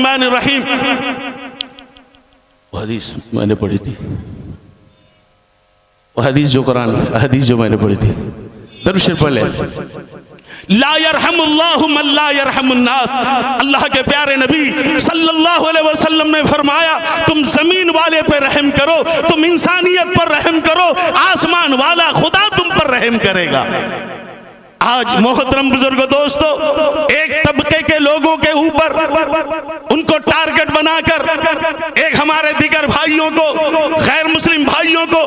रहमानिर रहीम। वो हदीस मैंने पढ़ी थी, वो हदीस जो कुरान हदीस जो मैंने पढ़ी थी, दरूद शरीफ पढ़ ले। ला यरहमुल्लाहु मन ला यरहमुन्नास। अल्लाह के प्यारे नबी सल्लल्लाहु अलैहि वसल्लम ने फरमाया, तुम जमीन वाले पर रहम करो, तुम इंसानियत पर रहम करो, आसमान वाला खुदा तुम पर रहम करेगा। आज मोहतरम बुजुर्ग दोस्तों, एक तबके के लोगों के ऊपर उनको टारगेट बनाकर एक हमारे दिगर भाइयों को, गैर मुस्लिम भाइयों को,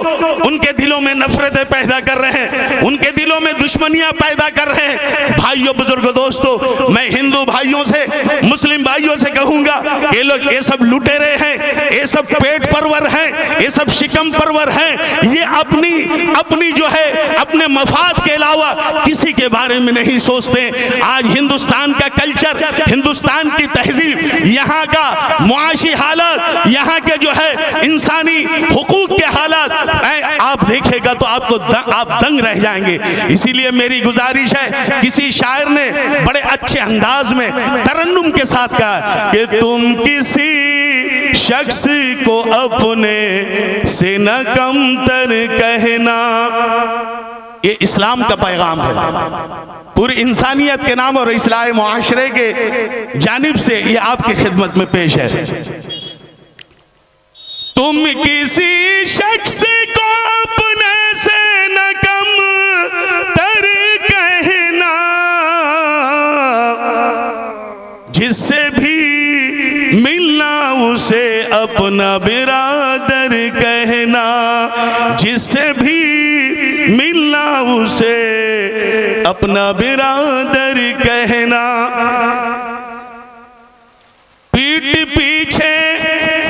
उनके दिलों में नफरतें पैदा कर रहे हैं, उनके दिलों में दुश्मनियां पैदा कर रहे हैं। भाइयों बुजुर्ग दोस्तों, मैं हिंदू भाइयों से, मुस्लिम भाइयों से कहूंगा, ये लोग ये सब लुटेरे हैं, ये सब पेट परवर हैं, ये सब शिकम परवर हैं, ये अपनी जो है अपने मफाद के अलावा किसी के बारे में नहीं सोचते। आज हिंदुस्तान का कल्चर, हिंदुस्तान की तहजीब, यहाँ का मुआशी हालात, यहाँ के जो है इंसानी हुकूक के हालात आप देखेगा तो आप दंग रह जाएंगे। इसीलिए मेरी गुजारिश है, किसी शायर ने बड़े अच्छे अंदाज में तरन्नुम के साथ कहा कि तुम किसी शख्स को अपने से न कमतर कहना। ये इस्लाम का पैगाम है, पूरी इंसानियत के नाम और इस्लाह मुआशरे के जानिब से ये आपकी खिदमत में पेश है। तुम किसी शख्स को अपने से न कम तर कहना, जिससे भी मिलना उसे अपना बिरादर कहना, जिससे भी मिलना उसे अपना बिरादर कहना। पीठ पीछे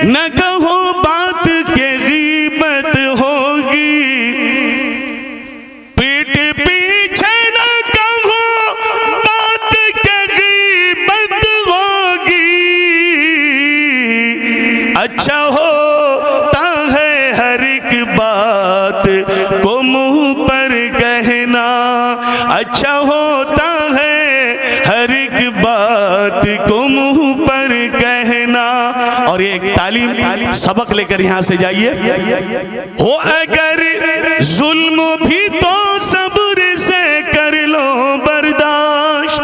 न कहो बात के गीबत होगी, पीठ पीछे न कहो बात के गीबत होगी। अच्छा होता है हर एक बात को मुंह पर कहना, अच्छा होता है हर एक बात को मुंह पर कहना। और ये एक तालीम सबक लेकर यहां से जाइए। हो अगर जुल्म भी तो सब्र से कर लो बर्दाश्त,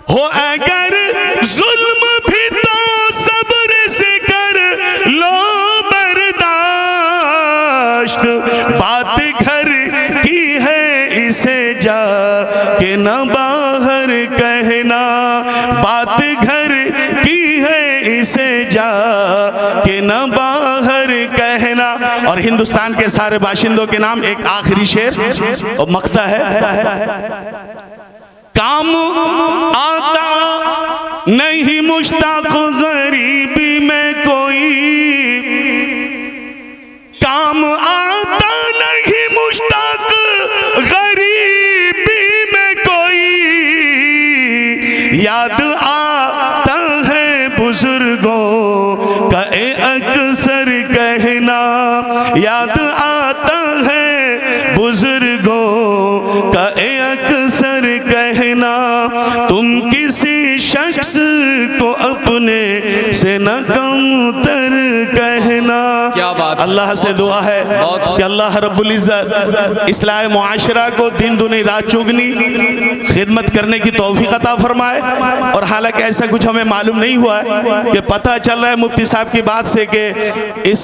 हो अगर जुल्म भी तो सब्र से कर लो बर्दाश्त। बात घर की है इसे जा के न बाहर कहना, बात घर की है इसे जा के न बाहर कहना। और हिंदुस्तान के सारे बाशिंदों के नाम एक आखिरी शेर और मक्ता है। काम आता नहीं मुश्ताक गरीबी में कोई, काम आता नहीं मुश्ताक गरीबी में कोई। याद आता है बुजुर्गों का अक्सर कहना, याद आता है बुजुर्गों का अक्सर कहना। तुम किसी शख्स को अपने से न कमतर कहना। क्या बात। अल्लाह से दुआ है कि अल्लाह रब्बुल इज्जत इस्लाह मुआशरा को दिन दुनी रात चुगनी खिदमत करने की तौफीक अता फरमाए। और हालांकि ऐसा कुछ हमें मालूम नहीं हुआ है कि पता चल रहा है मुफ्ती साहब की बात से कि इस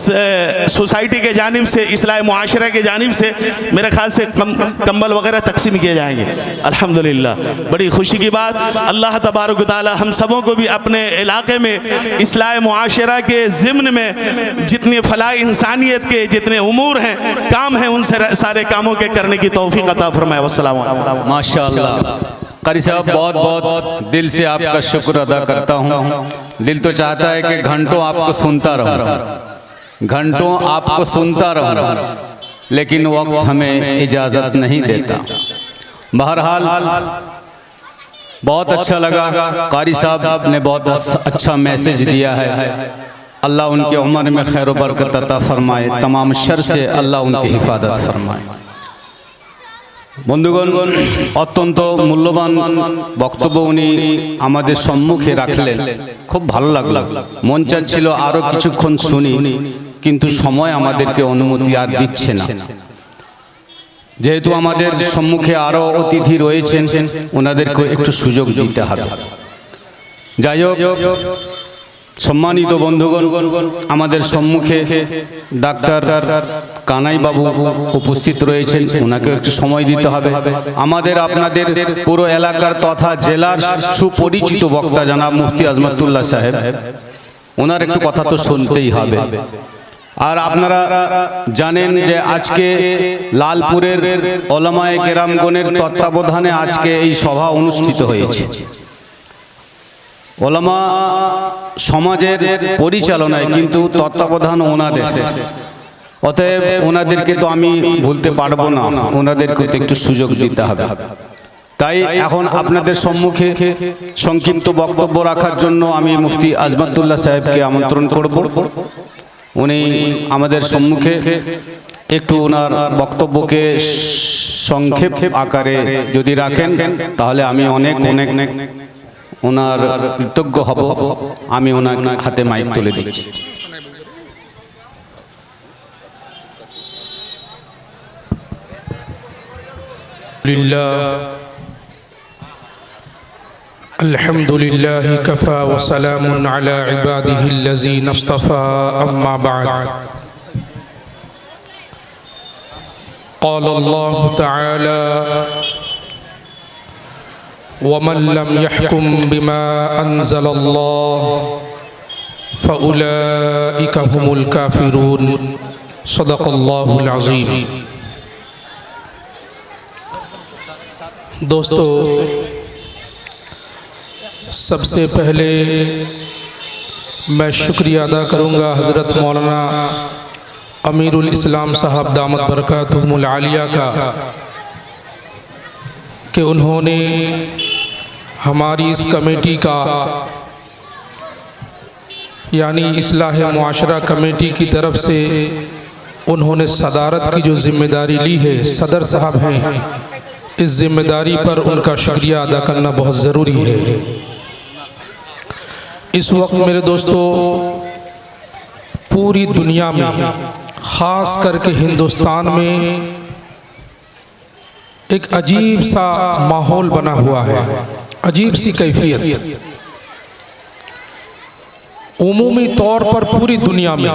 सोसाइटी के जानिब से, इस्लाह मुआशरा के जानिब से मेरे ख्याल से कंबल वगैरह तकसीम किए जाएंगे। अल्हम्दुलिल्लाह, बड़ी खुशी की बात। अल्लाह तबारक व तआला हम सबों को भी अपने इलाके में इस्लाह मुआशरा के ज़िम्न में जितनी फलाह इंसानियत के जितने उमूर हैं, काम हैं, उन सारे कामों के करने की तौफीक अता फरमाए। वस्सलाम अलैकुम। माशाअल्लाह कारी साहब, बहुत बहुत दिल से आपका शुक्र अदा करता हूँ। दिल तो चाहता है कि घंटों आपको सुनता रहूं, घंटों आपको सुनता रहूं, लेकिन वक्त हमें इजाज़त नहीं देता। बहरहाल बहुत अच्छा लगा, कारी साहब ने बहुत अच्छा मैसेज दिया है। अल्लाह उनके उम्र में खैर बरकत अता फरमाए, तमाम शर से अल्लाह उनकी हिफाजत फरमाए। বন্ধুগণ, অত্যন্ত মূল্যবান বক্তব্য উনি আমাদের সম্মুখে রাখলেন, খুব ভালো লাগলো। মন চাচ্ছিল আরও কিছুক্ষণ শুনি, কিন্তু সময় আমাদেরকে অনুমতি আর দিচ্ছে না। যেহেতু আমাদের সম্মুখে আরও অতিথি রয়েছেন, ওনাদেরকে একটু সুযোগ দিতে হবে। যাই হোক, সম্মানিত বন্ধুগণ, আমাদের সম্মুখে ডাক্তার কানাই বাবু উপস্থিত রয়েছেন, ওনাকে একটু সময় দিতে হবে। আমাদের আপনাদের পুরো এলাকার তথা জেলার সুপরিচিত বক্তা জনাব মুফতি আজমাতুল্লাহ সাহেব, ওনার একটু কথা তো শুনতেই হবে। আর আপনারা জানেন যে আজকে লালপুরের ওলামায়ে কেরামগণের তত্ত্বাবধানে আজকে এই সভা অনুষ্ঠিত হয়েছে। ওলামা সমাজের পরিচালনায়, কিন্তু তত্ত্বাবধান ওনাদের। অতএব ওনাদেরকে তো আমি ভুলতে পারবো না, ওনাদেরকে তো একটু সুযোগ দিতে হবে। তাই এখন আপনাদের সম্মুখে সংক্ষিপ্ত বক্তব্য রাখার জন্য আমি মুফতি আজমাতুল্লাহ সাহেবকে আমন্ত্রণ করব। উনি আমাদের সম্মুখে একটু ওনার বক্তব্যকে সংক্ষেপ আকারে যদি রাখেন, তাহলে আমি অনেক ওনার কৃতজ্ঞ হব। আমি ওনার হাতে মাইক তুলে দিচ্ছি। अल्हम्दुलिल्लाह कफ़ा व सलामुन अला इबादिहिल्लज़ीना इस्तफ़ा अम्मा बअद क़ाल अल्लाहु तआला वमन लम यहकुम बिमा अंज़लल्लाह फ़उलाइका हुमुल काफ़िरून सदक़ल्लाहुल अज़ीम। दोस्तों, सबसे पहले मैं शुक्रिया अदा करूँगा हज़रत मौलाना अमीरुल इस्लाम साहब दामत बरकातुहुमुल आलिया का, कि उन्होंने हमारी इस कमेटी का, यानी इस्लाह मुआशरा कमेटी की तरफ से उन्होंने सदारत की जो जिम्मेदारी ली है, सदर साहब हैं, इस जिम्मेदारी पर उनका शुक्रिया अदा करना बहुत ज़रूरी है। इस वक्त मेरे दोस्तों, पूरी दुनिया में, ख़ास करके हिंदुस्तान में एक अजीब सा माहौल बना हुआ है, अजीब सी कैफियत। उमूमी तौर पर पूरी दुनिया में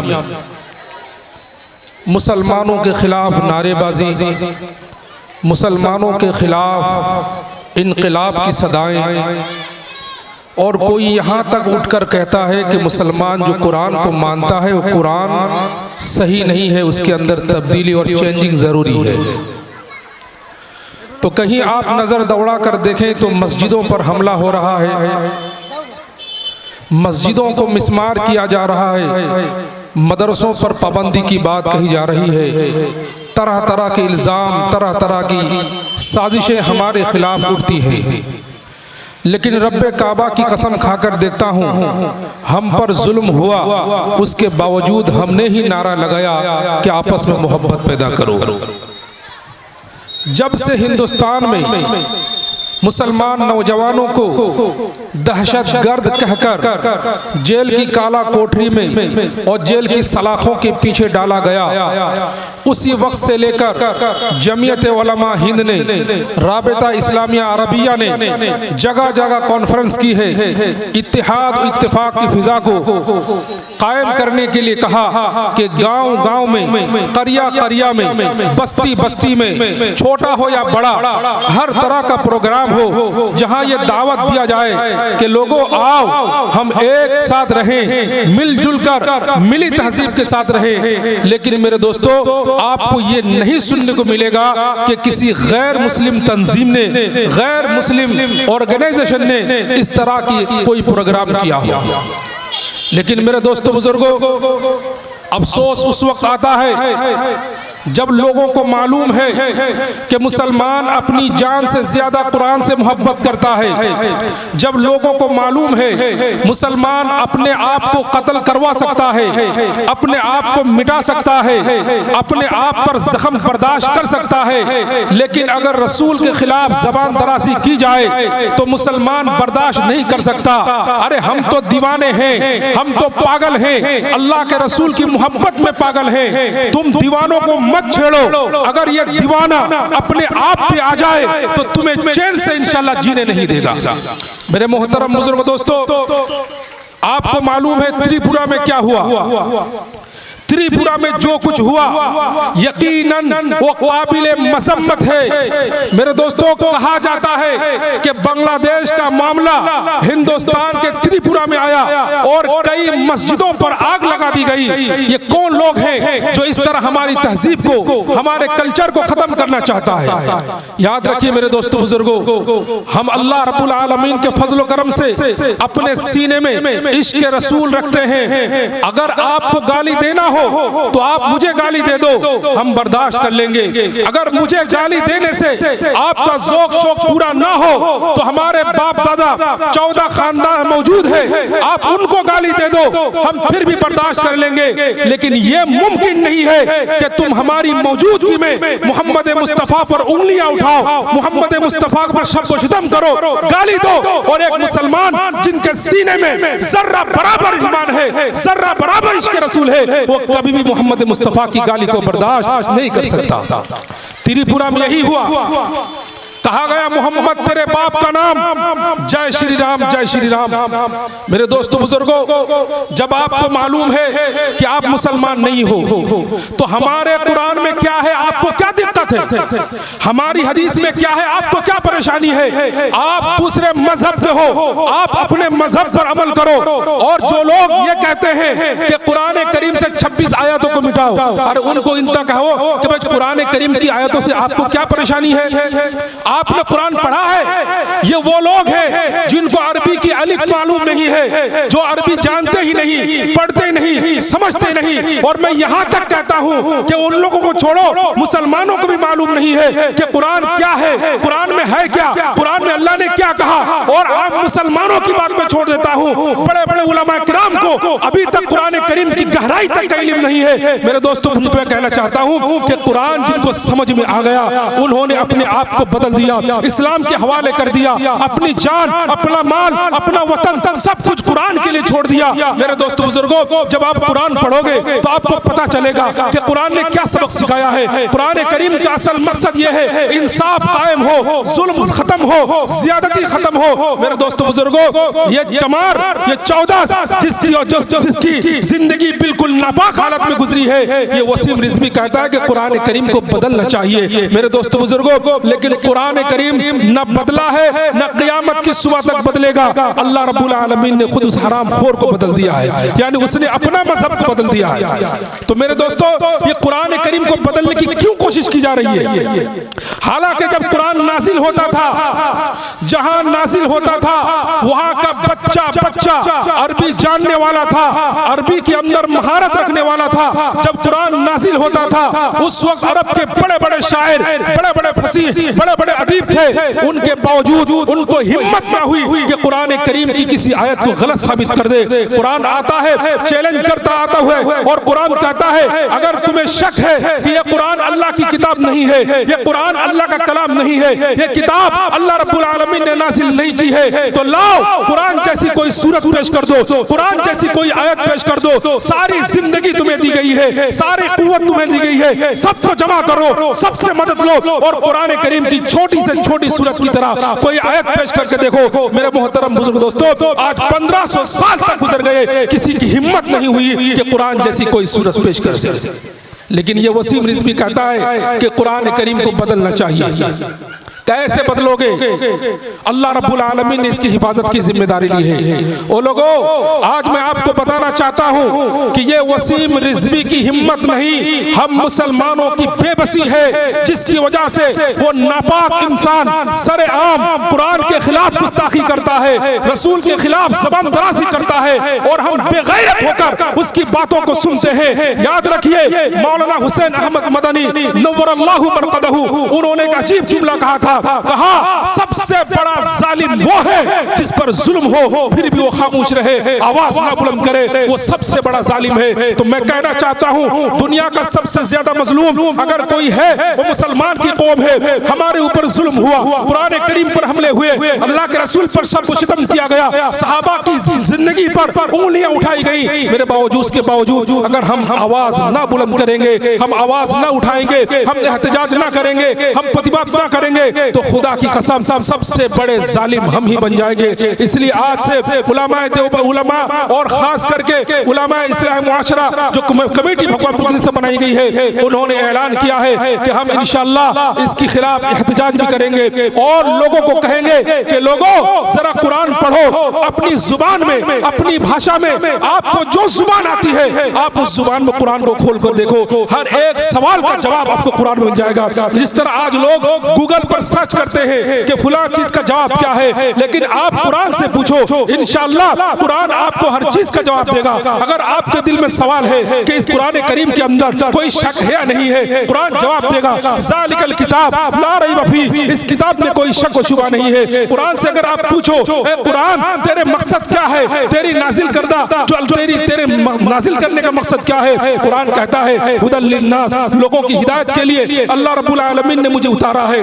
मुसलमानों के ख़िलाफ़ नारेबाजी, मुसलमानों के ख़िलाफ़ इनक़िलाब की सदाएं, और कोई यहाँ तक उठकर कहता है कि मुसलमान जो कुरान को मानता है वो कुरान सही नहीं है, उसके अंदर तब्दीली और चेंजिंग ज़रूरी है। तो कहीं आप नज़र दौड़ा कर देखें तो मस्जिदों पर हमला हो रहा है, मस्जिदों को मिस्मार किया जा रहा है, मदरसों पर पाबंदी की बात कही जा रही है, तरह तरह के इल्ज़ाम, तरह तरह की साजिशें हमारे ख़िलाफ़ उठती हैं। लेकिन रब्बे काबा की कसम खाकर देखता हूँ, हम पर जुल्म हुआ, उसके बावजूद हमने ही नारा लगाया कि आपस में मोहब्बत पैदा करो। जब से हिंदुस्तान में मुसलमान नौजवानों को दहशतगर्द कहकर जेल की काला कोठरी में और जेल की सलाखों के पीछे डाला गया, उसी वक्त से लेकर जमीयत उलमा हिंद ने, राबिता इस्लामिया अरबिया ने जगह जगह कॉन्फ्रेंस की है, इत्तेहाद इत्तेफाक की फिजा को कायम करने के लिए कहा कि गांव गांव में, करिया करिया में, बस्ती बस्ती में, छोटा हो या बड़ा, हर तरह का प्रोग्राम हो जहां ये दावत दिया जाए कि लोगों आओ हम एक साथ रहें, मिलजुल कर मिली तहजीब के साथ रहें। लेकिन मेरे दोस्तों, आपको ये नहीं सुनने को मिलेगा कि किसी गैर मुस्लिम तंजीम ने, गैर मुस्लिम ऑर्गेनाइजेशन ने इस तरह की कोई प्रोग्राम किया हो। लेकिन मेरे दोस्तों बुजुर्गों, अफसोस उस वक्त आता है जब लोगों को मालूम है कि मुसलमान अपनी जान से ज्यादा कुरान से मोहब्बत करता है, जब लोगों को मालूम है मुसलमान अपने आप को कत्ल करवा सकता है, अपने आप को मिटा सकता है, अपने आप पर जख्म बर्दाश्त कर सकता है, लेकिन अगर रसूल के खिलाफ जबान दराजी की जाए तो मुसलमान बर्दाश्त नहीं कर सकता। अरे हम तो दीवाने हैं, हम तो पागल हैं, अल्लाह के रसूल की मोहब्बत में पागल हैं, तुम दीवानों को मत छेड़ो। अगर ये दीवाना अपने आप पे आ जाए तो तुम्हें चैन से इंशाल्लाह जीने नहीं देगा। मेरे मोहतरम बुजुर्ग दोस्तों, आपको मालूम है त्रिपुरा में क्या हुआ? त्रिपुरा में जो कुछ हुआ यकीनन वो काबिले मसम्मत है। मेरे दोस्तों, कहा जाता है कि बांग्लादेश का मामला हिंदुस्तान के त्रिपुरा में आया और कई मस्जिदों पर आग लगा दी गई। ये कौन लोग हैं जो इस तरह हमारी तहजीब को, हमारे कल्चर को खत्म करना चाहता है? याद रखिए मेरे दोस्तों बुजुर्गों, हम अल्लाह रब्बुल आलमीन के फजल करम से अपने सीने में इश्क रसूल रखते हैं। अगर आपको गाली देना हो तो आप मुझे गाली दे दो, हम बर्दाश्त कर लेंगे। अगर मुझे गाली देने से आपका ज़ौक़ शौक़ पूरा ना हो तो हमारे बाप दादा 14 खानदान मौजूद है, आप उनको गाली दे दो, हम फिर भी बर्दाश्त कर लेंगे। लेकिन ये मुमकिन नहीं है कि तुम हमारी मौजूदगी में मोहम्मद मुस्तफ़ा पर उंगलियां उठाओ, मोहम्मद मुस्तफ़ा पर शब्द शितम करो, गाली दो। और एक मुसलमान जिनके सीने में जर्रा बराबर ईमान है, जर्रा बराबर इश्क़ रसूल है, वो कभी भी मोहम्मद मुस्तफ़ा की गाली को बर्दाश्त नहीं कर सकता। त्रिपुरा में यही हुआ, कहा गया मोहम्मद तेरे बाप का नाम, जय श्री राम, जय श्री राम। मेरे दोस्तों बुजुर्गों, जब आपको मालूम है कि आप मुसलमान नहीं हो तो हमारे कुरान में क्या है, आपको क्या दिक्कत है? हमारी हदीस में क्या है, आपको क्या परेशानी है? आप दूसरे मजहब से हो, आप अपने मजहब पर अमल करो। और जो लोग ये कहते हैं कि कुरान करीम से 26 आयतों को मिटाओ, अरे उनको इनका कहो कि भाई कुरान करीम की आयतों से आपको क्या परेशानी है? आपने कुरान पढ़ा है? ये वो लोग हैं जिनको अरबी की अलिफ मालूम नहीं है, जो अरबी जानते ही नहीं, पढ़ते नहीं, समझते नहीं। और मैं यहाँ तक कहता हूँ कि उन लोगों को छोड़ो, मुसलमानों को भी मालूम नहीं है कि कुरान क्या है, कुरान में है क्या, कुरान में अल्लाह ने क्या कहा। और आप मुसलमानों की बात में छोड़ देता हूँ, बड़े बड़े उलमा किराम को अभी तक कुरान करीम की गहराई तक का इल्म नहीं है। मेरे दोस्तों, मैं कहना चाहता हूँ कि कुरान जिनको समझ में आ गया उन्होंने अपने आप को बदल दिया, इस्लाम के हवाले कर दिया, अपनी जान, अपना माल, अपना वतन, सब कुछ कुरान के लिए छोड़ दिया। मेरे दोस्तों बुजुर्गों, जब आप कुरान पढ़ोगे तो आपको पता चलेगा कि कुरान ने क्या सबक सिखाया है। कुरान करीम का असल मकसद यह है इंसाफ कायम हो, जुल्म खत्म हो, ज़ियादती खत्म हो। मेरे दोस्तों बुजुर्गों, ये चमार, ये 14 जिसकी जिंदगी बिल्कुल नापाक हालत में गुजरी है, ये वसीम रिजवी कहता है कि कुरान करीम को बदलना चाहिए। मेरे दोस्तों बुजुर्गों, लेकिन कुरान करीम न बदला है, न क़यामत की सुबह तक बदलेगा। अल्लाह रब्बुल आलमीन ने खुद उस हराम खोर को बदल दिया है, यानी उसने अपना मजहब को बदल दिया है। तो मेरे दोस्तों, ये कुरान करीम को बदलने की क्यों कोशिश की जा रही है? हालांकि जब कुरान नाजिल होता था, जहां नाजिल होता था वहां का बच्चा बच्चा अरबी जानने वाला था, अरबी के अंदर महारत रखने वाला था। जब कुरान नाजिल होता था उस वक्त अरब के बड़े बड़े शायर, बड़े बड़े फसीह, बड़े बड़े अदीब थे, उनके बावजूद उनको हिम्मत ना हुई कि कुरान करीम की किसी आयत को गलत साबित कर दे। कुरान आता है चैलेंज करता आता हुआ, और कुरान कहता है अगर तुम्हें शक है कि ये कुरान अल्लाह की किताब नहीं है, ये कुरान अल्लाह का कलाम नहीं है, ये किताब अल्लाह रब्बुल आलमीन ने नाजिल नहीं की है, तो लाओ कुरान जैसी कोई सूरत पेश कर दो, कुरान जैसी कोई आयत पेश कर दो। सारी जिंदगी तुम्हें दी गई है, सारी कुव्वत तुम्हें दी गई है, सबको जमा करो, सबसे मदद लो, और कुरान करीम की छोटी से छोटी सूरत की तरह कोई आयत पेश करके देखो। मेरे मोहतरम बुजुर्ग दोस्तों, आज 1500 साल तक गुजर गए, किसी की हिम्मत नहीं हुई कि कुरान जैसी कोई सूरत पेश कर सके। लेकिन ये वसीम रिजवी कहता है कि कुरान करीम को बदलना चाहिए। कैसे बदलोगे? अल्लाह रब्बुल आलमीन ने इसकी हिफाजत की जिम्मेदारी ली है। ओ लोगों, आज मैं आपको बताना चाहता हूँ कि ये वसीम रिजवी की हिम्मत नहीं, हम मुसलमानों की बेबसी है, जिसकी वजह से वो नापाक इंसान सरेआम कुरान के खिलाफ गुस्ताखी करता है, रसूल के खिलाफ ज़बान दराज़ी करता है। है और हम बेगैरत होकर उसकी बातों को सुनते हैं। याद रखिए मौलाना हुसैन अहमद मदनी नव्वरल्लाहु मरकदहू, उन्होंने एक अजीब जुमला कहा था, कहा सबसे बड़ा जालिम वो है जिस पर जुल्म हो फिर भी वो खामोश रहे, आवाज ना बुलंद करे, वो सबसे बड़ा जालिम है। तो मैं कहना चाहता हूँ दुनिया का सबसे ज्यादा मजलूम अगर कोई है वो मुसलमान की कौम है। हमारे ऊपर जुल्म हुआ, कुरान करीम पर हमले हुए, अल्लाह के रसूल पर सब कुछ सितम किया गया, सहाबा की जिंदगी पर उंगलियां उठाई गई। मेरे बावजूद के बावजूद अगर हम आवाज ना बुलंद करेंगे, हम आवाज ना उठाएंगे, हम एहतजाज ना करेंगे, हम प्रतिबाद ना करेंगे, तो खुदा की कसम सबसे बड़े जालिम हम ही बन जाएंगे। इसलिए आज से उलमाए देवबंद उलमा और खास करके उलमाए इस्लामी मुआशरा जो कमेटी भगवानपुर से बनाई गई है, उन्होंने ऐलान किया है कि हम इंशाअल्लाह इसके खिलाफ एहतजाज भी करेंगे और लोगों को कहेंगे कि लोगों जरा कुरान पढ़ो अपनी जुबान में, अपनी भाषा में, आपको जो जुबान आती है आप उस जुबान में कुरान को खोल कर देखो, हर एक सवाल का जवाब आपको कुरान में मिल जाएगा। जिस तरह आज लोग गूगल पर सर्च करते हैं कि फुला चीज का जवाब क्या है, लेकिन आप कुरान से पूछो, इंशाअल्लाह कुरान आपको हर चीज का जवाब देगा। अगर आपके दिल में सवाल है कि इस कुरान करीम के अंदर कोई शक है या नहीं है, कुरान जवाब देगा, ज़ालिकल किताब ला रैब फीह, इस किताब में कोई शक व शुबा नहीं है। कुरान से अगर आप पूछो ए कुरान तेरे मकसद क्या है, तेरी नाजिल करदा जो तेरे नाजिल करने का मकसद क्या है, कुरान कहता है हुदल लिन्नास, लोगों की हिदायत के लिए अल्लाह रब्बुल आलमीन ने मुझे उतारा है।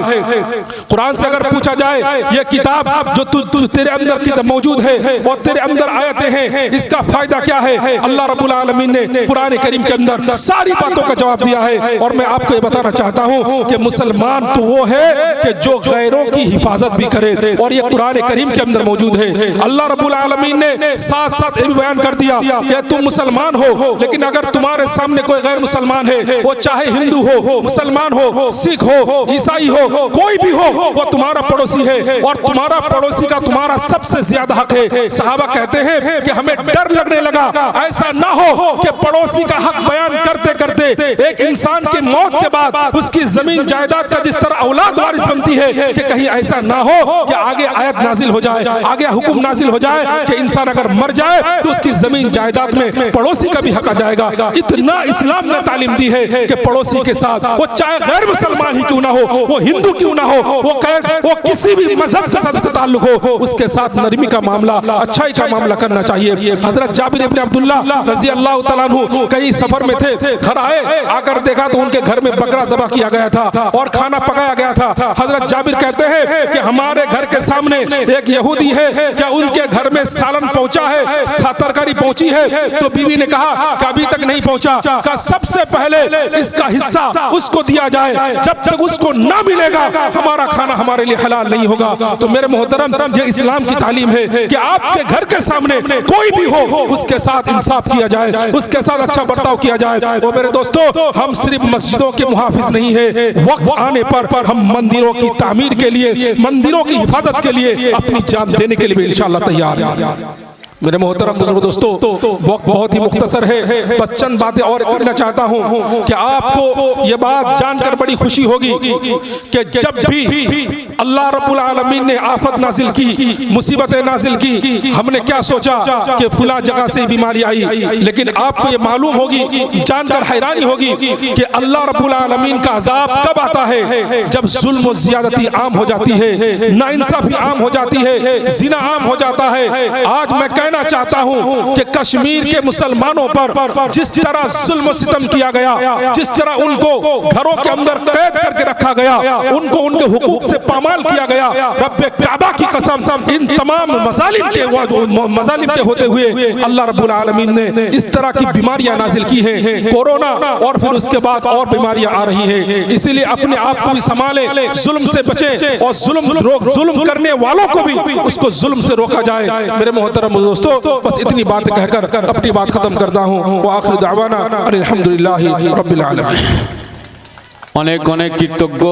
कुरान से अगर पूछा जाए ये किताब जो तेरे अंदर की मौजूद है और तेरे अंदर आयतें हैं, इसका फायदा क्या है, अल्लाह रब्बुल आलमीन ने कुरान करीम के अंदर सारी बातों का जवाब दिया है। और मैं आपको ये बताना चाहता हूँ कि मुसलमान तो वो है कि जो गैरों की हिफाजत भी करे, और ये कुरान करीम के अंदर मौजूद है। अल्लाह रब्बुल आलमीन ने साथ साथ ये भी बयान कर दिया कि तुम मुसलमान हो, लेकिन अगर तुम्हारे सामने कोई गैर मुसलमान है, वो चाहे हिंदू हो, मुसलमान हो, सिख हो, ईसाई हो, कोई भी हो, वो तुम्हारा पड़ोसी है और तुम्हारा पड़ोसी का तुम्हारा सबसे ज्यादा हक है। सहाबा कहते हैं कि हमें डर लगने लगा ऐसा ना हो कि पड़ोसी का हक बयान करते करते एक इंसान की मौत के बाद उसकी जमीन जायदाद का जिस तरह औलाद वारिस बनती है, कि कहीं ऐसा ना हो कि आगे आयत नाजिल हो जाए, आगे हुक्म नाजिल हो जाए कि इंसान अगर मर जाए तो उसकी जमीन जायदाद में पड़ोसी का भी हक आ जाएगा। इतना इस्लाम ने तालीम दी है कि पड़ोसी के साथ वो चाहे गैर मुसलमान ही क्यों ना हो, वो हिंदू क्यों ना हो, वो किसी भी मजहब के साथ ताल्लुक हो, उसके साथ नरमी का मामला, अच्छाई का मामला करना चाहिए। हजरत जाबिर इब्न अब्दुल्लाह रजी अल्लाह तआला अन्हु कई सफर में थे, घर आए, आकर देखा तो उनके घर में बकरा ज़बह किया गया था और खाना पकाया गया था। हजरत जाबिर कहते हैं कि हमारे घर के सामने एक यहूदी है, क्या उनके घर में सालन पहुंचा है, तरकारी पहुंची है? तो बीवी ने कहा कि अभी तक नहीं पहुंचा। कहा सबसे पहले इसका हिस्सा उसको दिया जाए, जब तक उसको ना मिलेगा हमारा खाना हमारे लिए हलाल नहीं होगा। तो मेरे मोहतरम, ये इस्लाम की तालीम है कि आपके घर के सामने कोई भी हो उसके साथ इंसाफ किया जाए, उसके साथ अच्छा बर्ताव किया जाए। और मेरे दोस्तों, हम सिर्फ मस्जिदों के मुहाफिज नहीं है, वक्त आने पर हम मंदिरों की तामीर के लिए, मंदिरों की हिफाजत के लिए अपनी जान देने के लिए भी इंशाअल्लाह तैयार है। मेरे मोहतरम बुजुर्ग दोस्तों, वक्त बहुत ही मुख्तसर है, बस चंद बातें और करना चाहता हूँ कि आपको ये बात जानकर बड़ी खुशी होगी कि जब भी अल्लाह रब्बुल आलमीन ने आफत नाजिल की, मुसीबतें नाजिल की, हमने क्या सोचा कि फुला जगह से बीमारी आई, लेकिन आपको ये मालूम होगी, जानकर हैरानी होगी कि अल्लाह रब्बुल आलमीन का अजाब कब आता है? जब जुल्म और ज़ियादती आम हो जाती है, नाइंसाफी आम हो जाती है, जिना आम हो जाता है। आज मैं कहना चाहता हूं कि कश्मीर के मुसलमानों पर जिस तरह जुल्म सितम किया गया, जिस तरह उनको घरों के अंदर कैद करके रखा गया, उनको उनके हुकूक से पामाल किया गया, रब्बे काबा की कसम, इन तमाम मजालिम के होते हुए अल्लाह रब्बुल आलमीन ने इस तरह की बीमारियां नाजिल की हैं, कोरोना और फिर उसके बाद और बीमारियां आ रही हैं। इसीलिए अपने आप को भी संभाले, जुल्म से बचे और जुल्म करने वालों को भी उसको जुल्म से रोका जाए। मेरे मोहतरम दोस्तों, बस इतनी बात कहकर अपनी बात खत्म करता हूँ। व आखिर दावाना अल्हम्दुलिल्लाहि रब्बिल आलमीन। अनेक अनेक कृतज्ञ